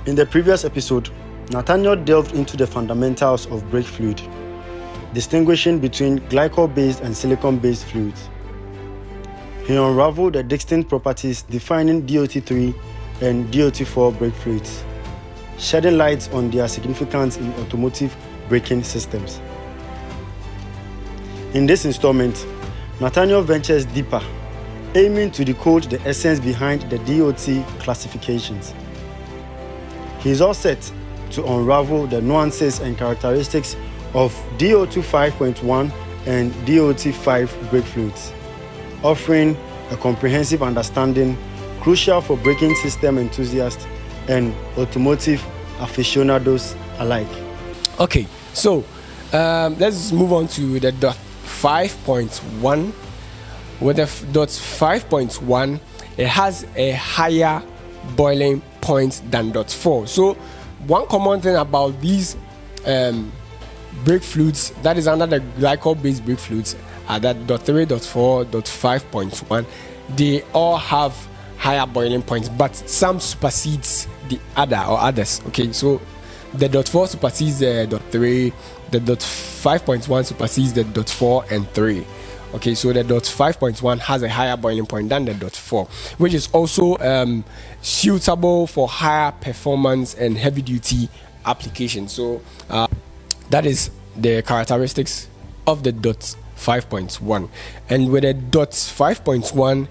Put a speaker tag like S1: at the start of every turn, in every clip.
S1: In the previous episode, Nathaniel delved into the fundamentals of brake fluid, distinguishing between glycol-based and silicon-based fluids. He unraveled the distinct properties defining DOT3 and DOT4 brake fluids, shedding light on their significance in automotive braking systems. In this installment, Nathaniel ventures deeper, aiming to decode the essence behind the DOT classifications. He is all set to unravel the nuances and characteristics of DOT 5.1 and DOT 5 brake fluids, offering a comprehensive understanding crucial for braking system enthusiasts and automotive aficionados alike.
S2: Okay, so let's move on to the DOT 5.1. With the DOT 5.1, it has a higher boiling point than DOT 4. So one common thing about these brake fluids that is under the glycol-based brake fluids are that DOT 3, DOT 4, DOT 5.1, they all have higher boiling points, but some supersedes the other or others. Okay, so the DOT 4 supersedes the DOT 3, the DOT 5.1 supersedes the DOT 4 and 3. Okay, so the DOT 5.1 has a higher boiling point than the DOT 4, which is also suitable for higher performance and heavy duty applications. So that is the characteristics of the DOT 5.1. And with the DOT 5.1,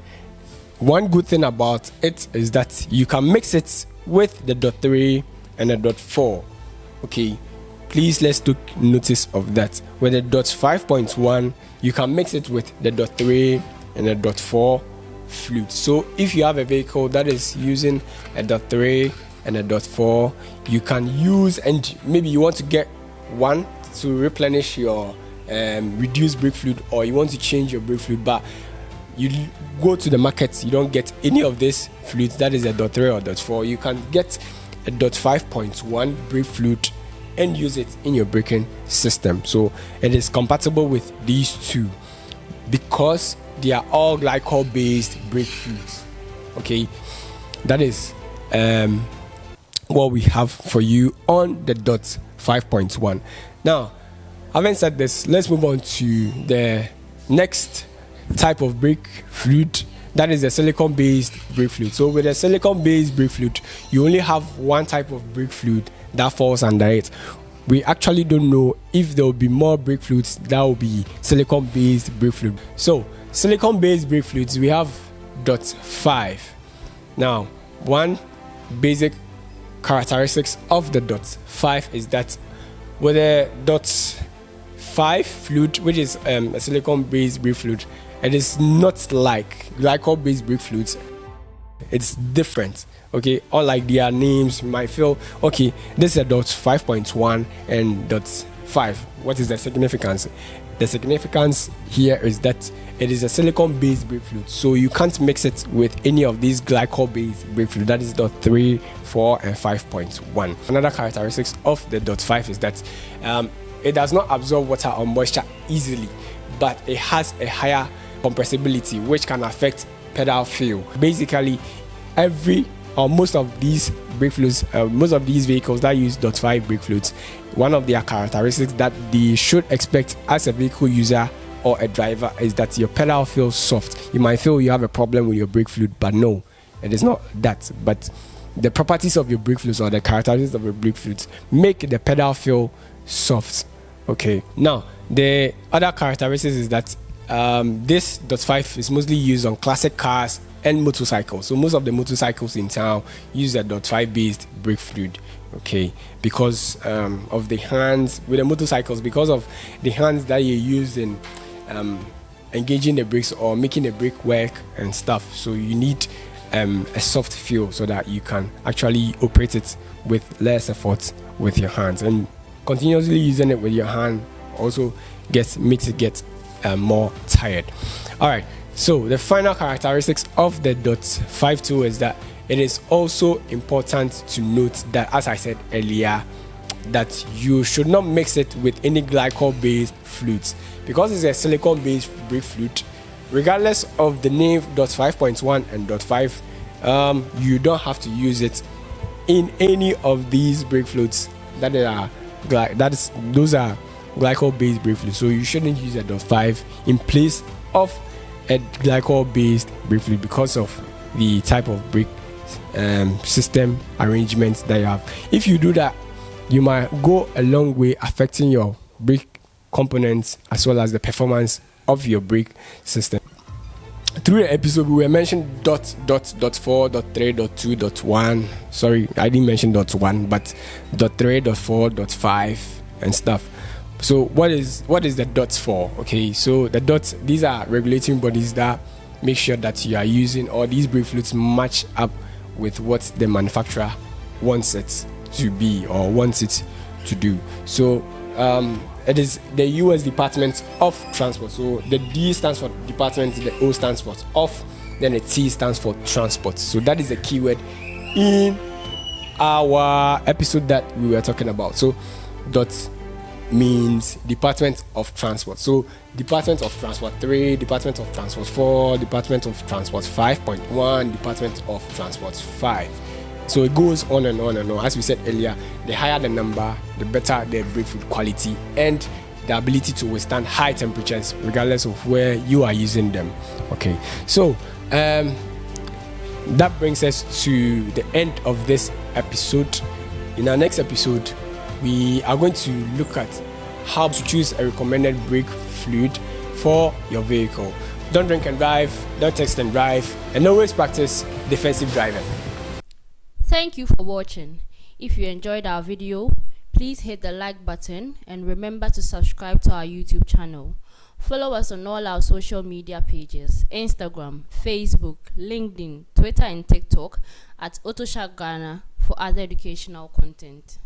S2: one good thing about it is that you can mix it with the DOT 3 and the DOT 4. Okay, please let's take notice of that. With the DOT 5.1, you can mix it with the DOT 3 and the DOT 4 fluid. So if you have a vehicle that is using a DOT 3 and a DOT 4, you can use, and maybe you want to get one to replenish your reduced brake fluid, or you want to change your brake fluid, but you go to the market, you don't get any of these fluids, that is a DOT 3 or DOT 4, you can get a DOT 5.1 brake fluid and use it in your braking system. So it is compatible with these two because they are all glycol-based brake fluids. Okay, that is what we have for you on the DOT 5.1. Now, having said this, let's move on to the next type of brake fluid, that is the silicon-based brake fluid. So with a silicon-based brake fluid, you only have one type of brake fluid that falls under it. We actually don't know if there will be more brake fluids that will be silicon-based brake fluid. So silicon-based brake fluids, we have DOT 5. Now, one basic characteristics of the DOT 5 is that with a DOT 5 fluid, which is a silicon-based brake fluid, it is not like glycol-based brake fluids. It's different. Okay, unlike their names, you might feel okay, this is a DOT 5.1 and DOT 5. What is the significance? The significance here is that it is a silicon-based brake fluid, so you can't mix it with any of these glycol-based brake fluid. That is DOT 3, 4, and 5.1. Another characteristics of the DOT 5 is that it does not absorb water or moisture easily, but it has a higher compressibility, which can affect pedal feel. Basically, most of these brake fluids, most of these vehicles that use DOT 5 brake fluids, one of their characteristics that they should expect as a vehicle user or a driver is that your pedal feels soft. You might feel you have a problem with your brake fluid, but no, it is not that. But the properties of your brake fluids or the characteristics of your brake fluids make the pedal feel soft. Okay, now the other characteristics is that this DOT 5 is mostly used on classic cars and motorcycles. So most of the motorcycles in town use a DOT 5 based brake fluid. Okay, because of the hands with the motorcycles, because of the hands that you use in engaging the brakes or making the brake work and stuff. So you need a soft feel so that you can actually operate it with less effort with your hands, and continuously using it with your hand also makes it get more tired. All right, so the final characteristics of the DOT 5.2 is that it is also important to note that, as I said earlier, that you should not mix it with any glycol-based fluids, because it's a silicon-based brake fluid. Regardless of the name DOT 5.1 and DOT 5, you don't have to use it in any of these brake fluids those are glycol-based brake fluids. So you shouldn't use a .5 in place of a glycol-based brake fluid because of the type of brake system arrangements that you have. If you do that, you might go a long way affecting your brake components as well as the performance of your brake system. Through the episode, we were mentioned .4, .3, .2, .1. Sorry, I didn't mention .1, but .3, .4, .5 and stuff. So what is the dots for? Okay, so the dots, these are regulating bodies that make sure that you are using, or these brake fluids match up with what the manufacturer wants it to be or wants it to do. So it is the US Department of Transport. So the D stands for department, the O stands for off, then the T stands for transport. So that is the keyword in our episode that we were talking about. So dot means Department of Transport. So Department of Transport 3, Department of Transport 4, Department of Transport 5.1, Department of Transport 5. So it goes on and on and on. As we said earlier, the higher the number, the better the brake fluid quality and the ability to withstand high temperatures regardless of where you are using them. Okay, so that brings us to the end of this episode. In our next episode, we are going to look at how to choose a recommended brake fluid for your vehicle. Don't drink and drive, don't text and drive, and always practice defensive driving.
S3: Thank you for watching. If you enjoyed our video, please hit the like button and remember to subscribe to our YouTube channel. Follow us on all our social media pages: Instagram, Facebook, LinkedIn, Twitter and TikTok at Autoshark Ghana for other educational content.